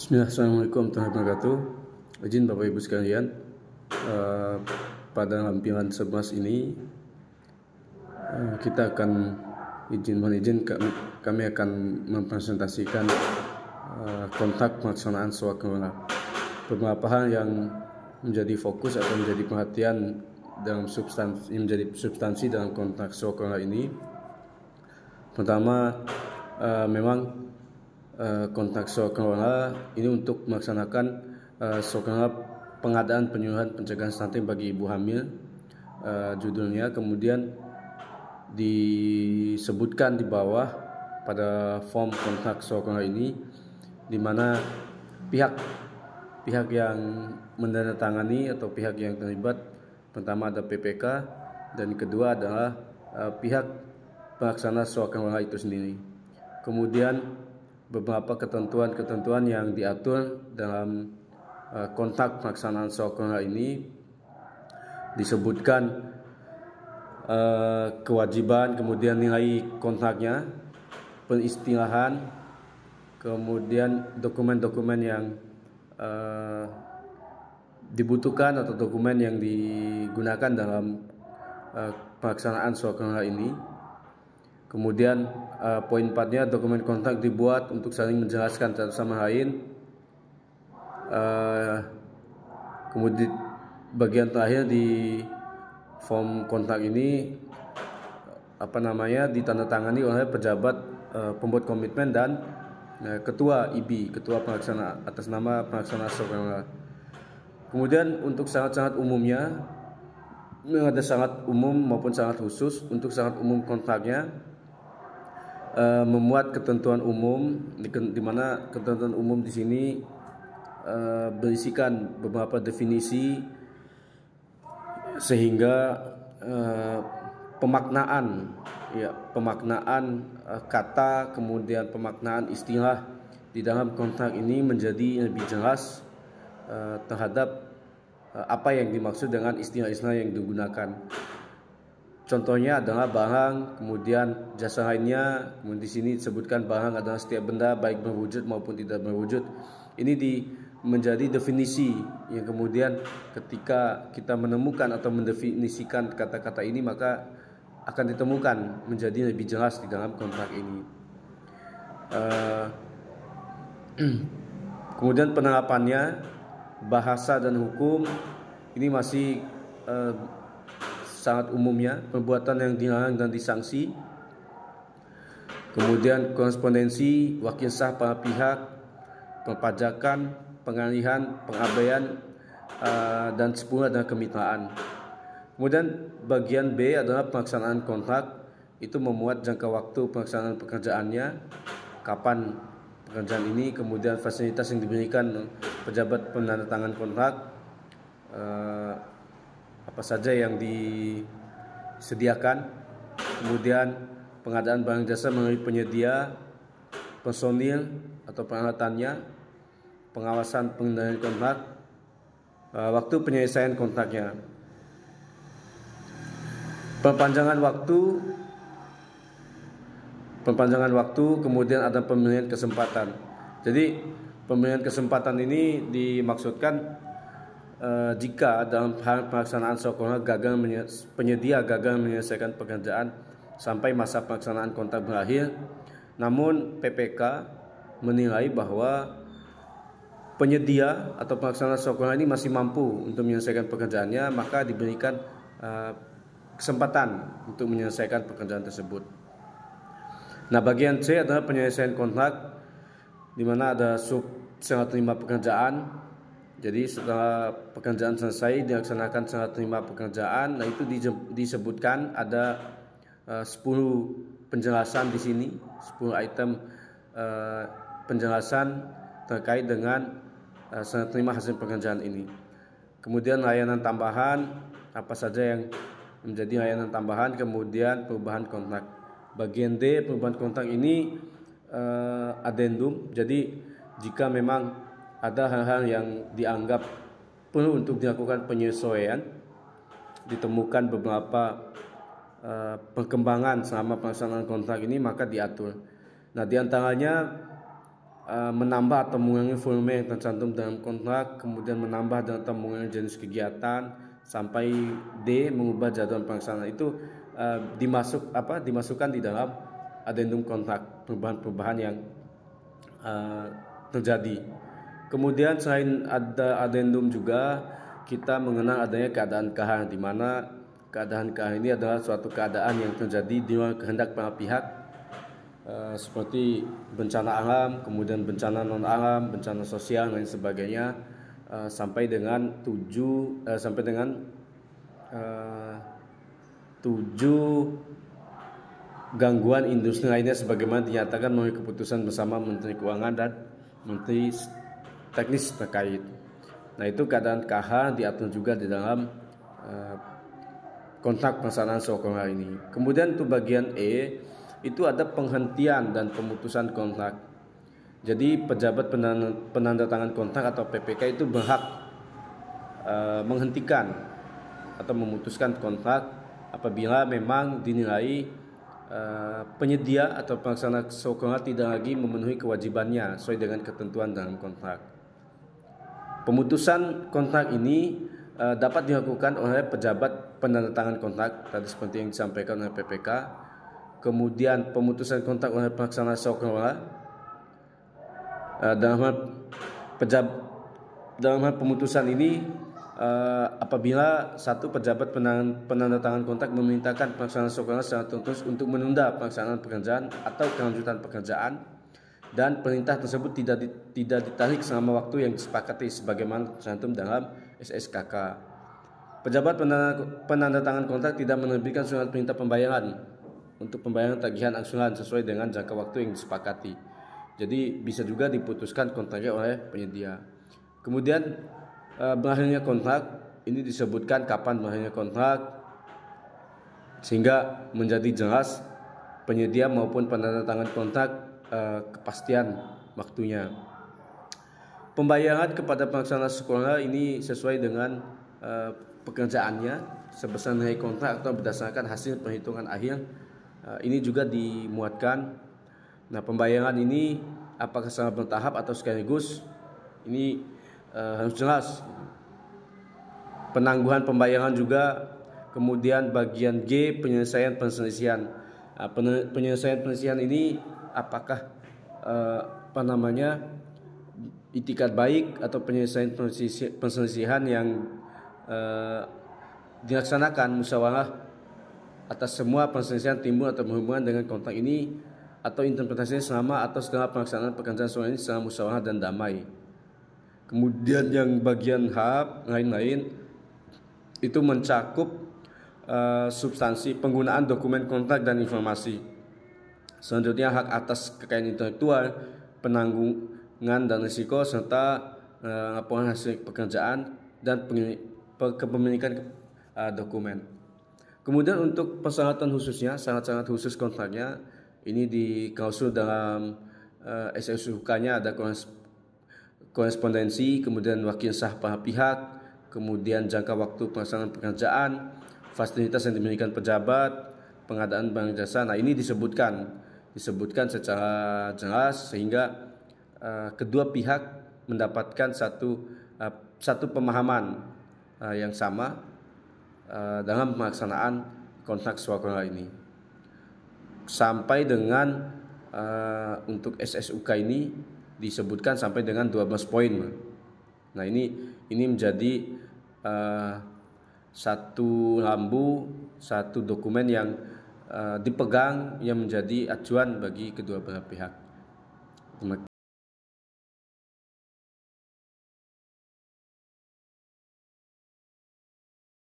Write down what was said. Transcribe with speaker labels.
Speaker 1: Bismillah, Assalamualaikum warahmatullahi wabarakatuh. Izin Bapak Ibu sekalian, pada lampiran 11 ini kita akan kami akan mempresentasikan kontak pelaksanaan swaklola. Beberapa hal yang menjadi fokus atau menjadi perhatian dalam substansi dalam kontak swaklola ini. Pertama, memang kontak swaklola ini untuk melaksanakan swaklola pengadaan penyuluhan pencegahan stunting bagi ibu hamil, judulnya. Kemudian disebutkan di bawah pada form kontak swaklola ini, di mana pihak yang menandatangani atau pihak yang terlibat, pertama ada PPK dan kedua adalah pihak pelaksana swaklola itu sendiri. Kemudian beberapa ketentuan yang diatur dalam kontak pelaksanaan swaklola ini disebutkan kewajiban, kemudian nilai kontraknya, peristilahan, kemudian dokumen-dokumen yang dibutuhkan atau dokumen yang digunakan dalam pelaksanaan swaklola ini. Kemudian poin 4-nya, dokumen kontrak dibuat untuk saling menjelaskan satu sama lain. Kemudian bagian terakhir di form kontrak ini ditandatangani oleh pejabat pembuat komitmen dan ketua IB, ketua pelaksana atas nama pelaksana swaklola. Kemudian untuk syarat-syarat umumnya, ada syarat umum maupun syarat khusus. Untuk syarat umum kontraknya memuat ketentuan umum, di mana ketentuan umum di sini berisikan beberapa definisi, sehingga pemaknaan kata, kemudian pemaknaan istilah di dalam kontrak ini menjadi lebih jelas terhadap apa yang dimaksud dengan istilah-istilah yang digunakan. Contohnya adalah barang, kemudian jasa lainnya. Kemudian di sini disebutkan barang adalah setiap benda baik berwujud maupun tidak berwujud. Ini menjadi definisi yang kemudian ketika kita menemukan atau mendefinisikan kata-kata ini, maka akan ditemukan menjadi lebih jelas di dalam kontrak ini. Kemudian penerapannya, bahasa dan hukum ini masih sangat umumnya, perbuatan yang dilarang dan disanksi. Kemudian korespondensi, wakil sah para pihak, perpajakan, pengalihan, pengabaian, dan 10 adalah kemitraan. Kemudian bagian B adalah pelaksanaan kontrak, itu memuat jangka waktu pelaksanaan pekerjaannya, kapan pekerjaan ini, kemudian fasilitas yang diberikan pejabat penandatangan kontrak, apa saja yang disediakan, kemudian pengadaan barang jasa melalui penyedia, personil atau peralatannya, pengawasan pengendalian kontrak, waktu penyelesaian kontraknya, perpanjangan waktu, kemudian ada pemilihan kesempatan. Jadi pemilihan kesempatan ini dimaksudkan jika dalam hal pelaksanaan swaklola penyedia gagal menyelesaikan pekerjaan sampai masa pelaksanaan kontrak berakhir, namun PPK menilai bahwa penyedia atau pelaksana swaklola ini masih mampu untuk menyelesaikan pekerjaannya, maka diberikan kesempatan untuk menyelesaikan pekerjaan tersebut. Nah, bagian C adalah penyelesaian kontrak, di mana ada serah terima pekerjaan. Jadi setelah pekerjaan selesai dilaksanakan serah terima pekerjaan. Nah, itu disebutkan ada 10 penjelasan di sini, 10 item penjelasan terkait dengan serah terima hasil pekerjaan ini. Kemudian layanan tambahan, apa saja yang menjadi layanan tambahan, kemudian perubahan kontrak. Bagian D, perubahan kontrak ini addendum. Jadi jika memang ada hal-hal yang dianggap perlu untuk dilakukan penyesuaian, ditemukan beberapa perkembangan selama pelaksanaan kontrak ini, maka diatur. Nah, diantaranya menambah atau mengurangi volume yang tercantum dalam kontrak, kemudian menambah atau mengurangi jenis kegiatan, sampai D mengubah jadwal pelaksanaan. Itu dimasukkan di dalam adendum kontrak, perubahan-perubahan yang terjadi. Kemudian selain ada adendum juga kita mengenal adanya keadaan KH, di mana keadaan KH ini adalah suatu keadaan yang terjadi di luar kehendak para pihak, seperti bencana alam, kemudian bencana non alam, bencana sosial dan sebagainya, sampai dengan 7 gangguan industri lainnya sebagaimana dinyatakan melalui keputusan bersama Menteri Keuangan dan Menteri Teknis terkait. Nah, itu keadaan KH diatur juga di dalam kontrak pelaksanaan sekolah ini. Kemudian untuk bagian E itu ada penghentian dan pemutusan kontrak. Jadi pejabat penandatangan kontrak atau PPK itu berhak menghentikan atau memutuskan kontrak apabila memang dinilai penyedia atau pelaksana sekolah tidak lagi memenuhi kewajibannya sesuai dengan ketentuan dalam kontrak. Pemutusan kontrak ini dapat dilakukan oleh pejabat penandatangan kontrak tadi seperti yang disampaikan oleh PPK. Kemudian pemutusan kontrak oleh pelaksana sekolah dalam hal pemutusan ini apabila satu pejabat penandatangan kontrak memerintahkan pelaksana sekolah secara terus untuk menunda pelaksanaan pekerjaan atau kelanjutan pekerjaan, dan perintah tersebut tidak ditarik selama waktu yang disepakati sebagaimana tercantum dalam SSKK. Pejabat penandatangan kontrak tidak menerbitkan surat perintah pembayaran untuk pembayaran tagihan angsuran sesuai dengan jangka waktu yang disepakati. Jadi bisa juga diputuskan kontraknya oleh penyedia. Kemudian berakhirnya kontrak ini disebutkan kapan berakhirnya kontrak sehingga menjadi jelas penyedia maupun penandatangan kontrak kepastian waktunya. Pembayaran kepada pelaksana sekolah ini sesuai dengan pekerjaannya sebesar nilai kontrak atau berdasarkan hasil perhitungan akhir. Ini juga dimuatkan. Nah, pembayaran ini apakah secara bertahap atau sekaligus, ini harus jelas. Penangguhan pembayaran juga. Kemudian bagian G, penyelesaian perselisihan. Penyelesaian perselisihan ini apakah itikat baik atau penyelesaian perselisihan yang dilaksanakan musyawarah atas semua perselisihan timbul atau berhubungan dengan kontrak ini, atau interpretasinya selama atau setelah pelaksanaan pekerjaan sekolah ini secara musyawarah dan damai. Kemudian yang bagian H lain-lain itu mencakup substansi penggunaan dokumen kontrak dan informasi. Selanjutnya hak atas kekayaan intelektual, penanggungan dan risiko, serta laporan hasil pekerjaan dan kepemilikan dokumen. Kemudian untuk persyaratan khususnya, syarat-syarat khusus kontraknya ini di klausul dalam SSUK-nya ada korespondensi, kemudian wakil sah para pihak, kemudian jangka waktu pelaksanaan pekerjaan, fasilitas yang dimiliki pejabat, pengadaan barang jasa. Nah, ini disebutkan secara jelas sehingga kedua pihak mendapatkan satu pemahaman yang sama dalam pelaksanaan kontrak swakala ini. Sampai dengan untuk SSUK ini disebutkan sampai dengan 12 poin. Nah, ini menjadi satu dokumen yang dipegang yang menjadi acuan bagi kedua belah pihak.